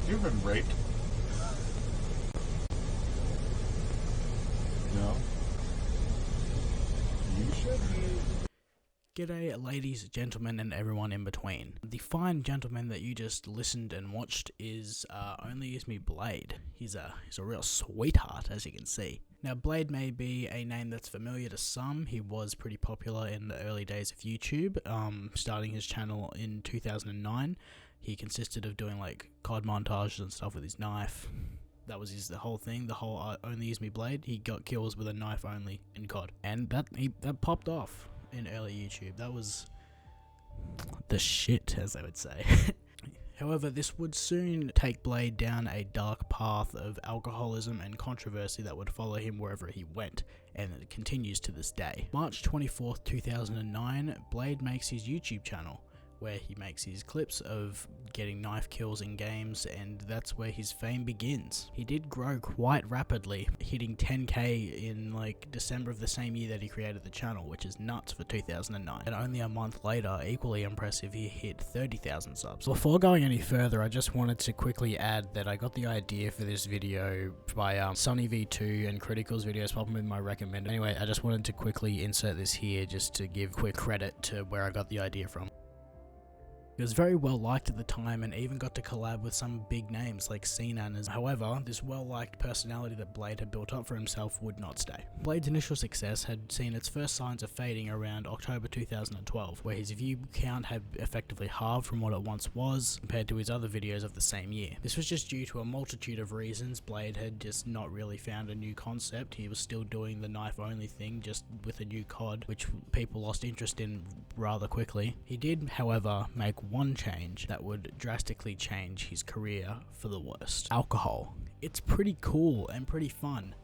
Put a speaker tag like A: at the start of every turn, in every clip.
A: You've been raped. No. You should be.
B: G'day ladies, gentlemen and everyone in between. The fine gentleman that you just listened and watched is ONLYUSEmeBLADE. He's a real sweetheart, as you can see. Now Blade may be a name that's familiar to some. He was pretty popular in the early days of YouTube, starting his channel in 2009. He consisted of doing like COD montages and stuff with his knife. That was the whole thing, the whole ONLYUSEmeBLADE. He got kills with a knife only in COD. And that popped off in early YouTube. That was the shit, as they would say. However, this would soon take Blade down a dark path of alcoholism and controversy that would follow him wherever he went, and it continues to this day. March 24th, 2009, Blade makes his YouTube channel, where he makes his clips of getting knife kills in games, and that's where his fame begins. He did grow quite rapidly, hitting 10k in like December of the same year that he created the channel, which is nuts for 2009. And only a month later, equally impressive, he hit 30,000 subs. Before going any further, I just wanted to quickly add that I got the idea for this video by SunnyV2 and Critical's videos popping in my recommended. Anyway, I just wanted to quickly insert this here just to give quick credit to where I got the idea from. He was very well liked at the time and even got to collab with some big names like Sinan. However, this well liked personality that Blade had built up for himself would not stay. Blade's initial success had seen its first signs of fading around October 2012, where his view count had effectively halved from what it once was compared to his other videos of the same year. This was just due to a multitude of reasons. Blade had just not really found a new concept. He was still doing the knife only thing, just with a new COD, which people lost interest in rather quickly. He did, however, make one change that would drastically change his career for the worst. Alcohol. It's pretty cool and pretty fun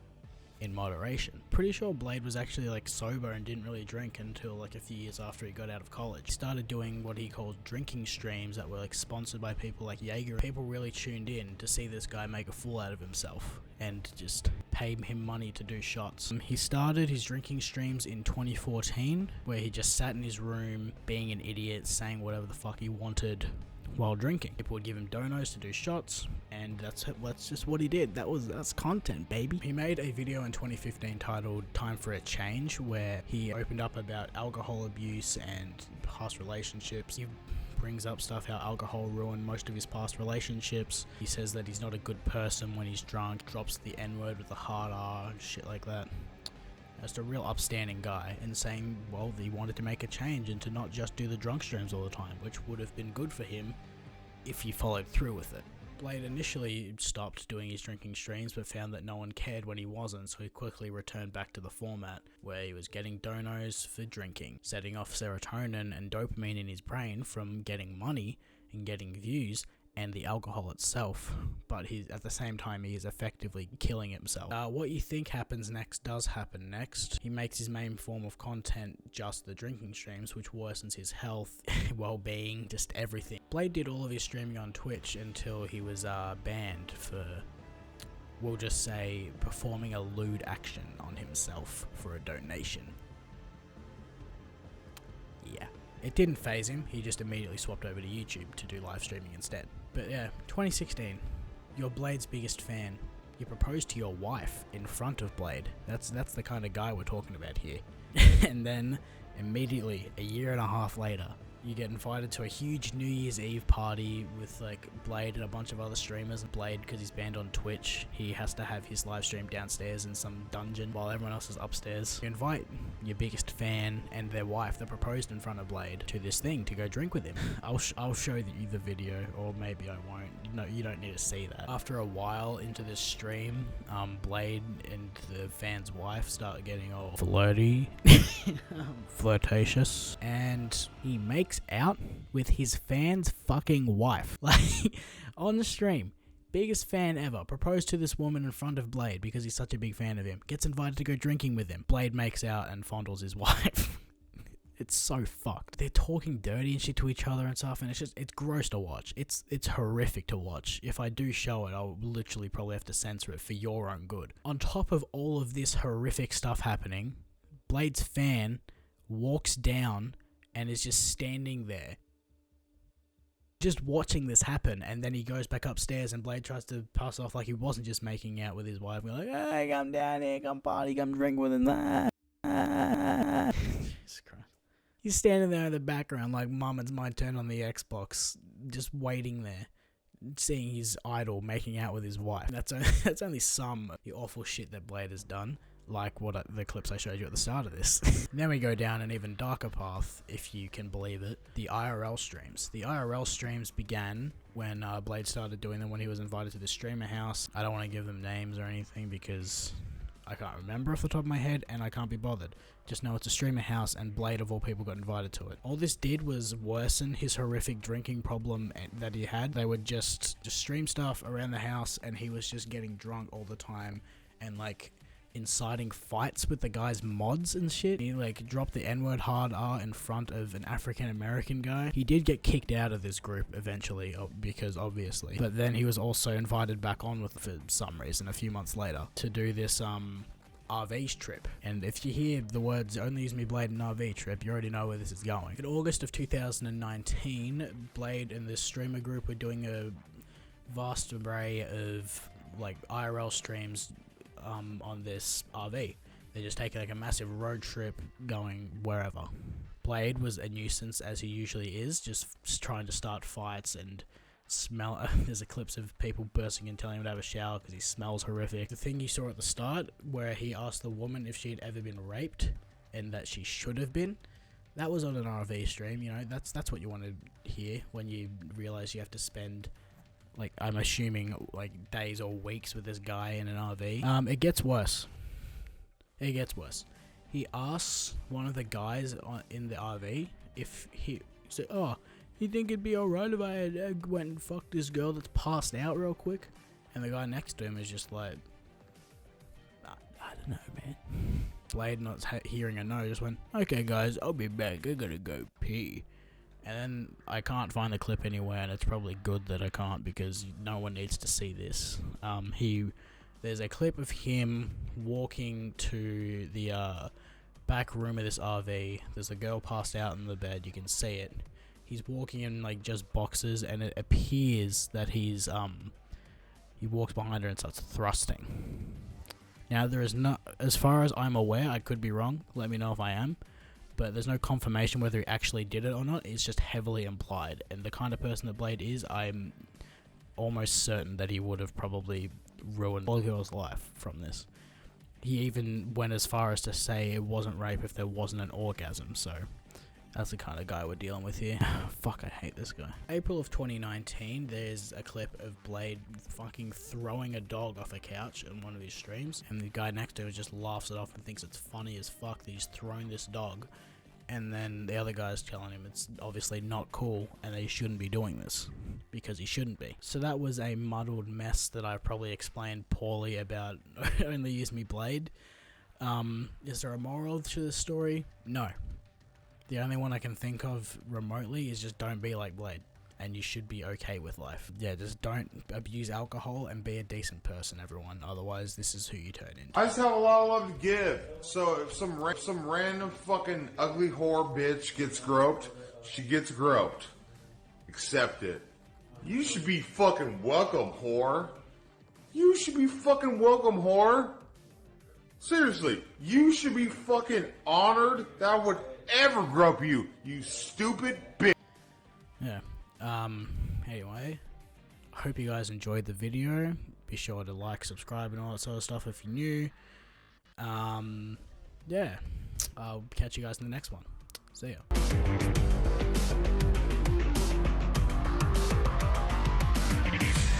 B: in moderation. Pretty sure Blade was actually like sober and didn't really drink until like a few years after he got out of college. He started doing what he called drinking streams that were like sponsored by people like Jaeger. People really tuned in to see this guy make a fool out of himself and just pay him money to do shots. He started his drinking streams in 2014, where he just sat in his room being an idiot, saying whatever the fuck he wanted while drinking. People would give him donos to do shots, and that's just what he did. That's content, baby. He made a video in 2015 titled Time for a Change, where he opened up about alcohol abuse and past relationships. He brings up stuff how alcohol ruined most of his past relationships. He says that he's not a good person when he's drunk, drops the N-word with a hard R and shit like that. Just a real upstanding guy, and saying, well, he wanted to make a change and to not just do the drunk streams all the time, which would have been good for him if he followed through with it. Blade initially stopped doing his drinking streams, but found that no one cared when he wasn't, so he quickly returned back to the format where he was getting donos for drinking, setting off serotonin and dopamine in his brain from getting money and getting views and the alcohol itself, but at the same time he is effectively killing himself. What you think happens next does happen next. He makes his main form of content just the drinking streams, which worsens his health, well-being, just everything. Blade did all of his streaming on Twitch until he was banned for, we'll just say, performing a lewd action on himself for a donation. Yeah. It didn't faze him, he just immediately swapped over to YouTube to do live streaming instead. But yeah, 2016, you're Blade's biggest fan. You proposed to your wife in front of Blade. That's the kind of guy we're talking about here. And then, immediately, a year and a half later, you get invited to a huge New Year's Eve party with like Blade and a bunch of other streamers. Blade, because he's banned on Twitch, he has to have his live stream downstairs in some dungeon while everyone else is upstairs. You invite your biggest fan and their wife that proposed in front of Blade to this thing to go drink with him. I'll show you the video, or maybe I won't. No, you don't need to see that. After a while into this stream, Blade and the fan's wife start getting all flirty, flirtatious, and he makes out with his fan's fucking wife, like on the stream. Biggest fan ever, proposed to this woman in front of Blade because he's such a big fan of him, gets invited to go drinking with him. Blade makes out and fondles his wife. It's so fucked. They're talking dirty and shit to each other and stuff, and it's gross to watch. It's horrific to watch. If I do show it, I'll literally probably have to censor it for your own good. On top of all of this horrific stuff happening, Blade's fan walks down and is just standing there Just watching this happen, and then he goes back upstairs and Blade tries to pass off like he wasn't just making out with his wife. We're like, hey, come down here, come party, come drink with him. Jesus Christ. He's standing there in the background like, Mum, it's my turn on the Xbox, just waiting there, seeing his idol making out with his wife. That's only some of the awful shit that Blade has done, like the clips I showed you at the start of this. Then we go down an even darker path, if you can believe it, the IRL streams. The IRL streams began when Blade started doing them when he was invited to the streamer house. I don't want to give them names or anything because I can't remember off the top of my head and I can't be bothered. Just know it's a streamer house and Blade of all people got invited to it. All this did was worsen his horrific drinking problem that he had. They would just stream stuff around the house and he was just getting drunk all the time and like inciting fights with the guy's mods and shit. He like dropped the N-word hard R in front of an African American guy. He did get kicked out of this group eventually because obviously, but then he was also invited back on with for some reason a few months later to do this RV trip. And if you hear the words ONLYUSEmeBLADE and RV trip, you already know where this is going. In August of 2019, Blade and this streamer group were doing a vast array of like IRL streams on this RV. They just take like a massive road trip going wherever. Blade was a nuisance as he usually is, just trying to start fights and smell. There's a clips of people bursting in telling him to have a shower because he smells horrific. The thing you saw at the start where he asked the woman if she'd ever been raped and that she should have been, that was on an RV stream. You know, that's what you want to hear when you realize you have to spend, like, I'm assuming like days or weeks with this guy in an RV. It gets worse. It gets worse. He asks one of the guys in the RV if he said, "Oh, you think it'd be alright if I had went and fucked this girl that's passed out real quick?" And the guy next to him is just like, I don't know, man. Blade, not hearing a no, just went, "Okay guys, I'll be back, I gotta go pee." And then I can't find the clip anywhere, and it's probably good that I can't because no one needs to see this. There's a clip of him walking to the back room of this RV. There's a girl passed out in the bed, you can see it. He's walking in like just boxes, and it appears that he walks behind her and starts thrusting. Now there is not, as far as I'm aware, I could be wrong, let me know if I am, but there's no confirmation whether he actually did it or not. It's just heavily implied, and the kind of person that Blade is, I'm almost certain that he would have probably ruined a girl's life from this. He even went as far as to say it wasn't rape if there wasn't an orgasm, so that's the kind of guy we're dealing with here. Fuck, I hate this guy. April of 2019, there's a clip of Blade fucking throwing a dog off a couch in one of his streams, and the guy next to him just laughs it off and thinks it's funny as fuck that he's thrown this dog. And then the other guy's telling him it's obviously not cool and that he shouldn't be doing this because he shouldn't be. So that was a muddled mess that I probably explained poorly about ONLYUSEmeBLADE. Is there a moral to this story? No. The only one I can think of remotely is just don't be like Blade, and you should be okay with life. Yeah, just don't abuse alcohol and be a decent person, everyone. Otherwise, this is who you turn into.
C: I just have a lot of love to give. So if some random fucking ugly whore bitch gets groped, she gets groped. Accept it. You should be fucking welcome, whore. You should be fucking welcome, whore. Seriously, you should be fucking honored that I would ever grope you, you stupid bitch.
B: Yeah. Anyway, I hope you guys enjoyed the video. Be sure to like, subscribe, and all that sort of stuff if you're new. Yeah. I'll catch you guys in the next one. See ya.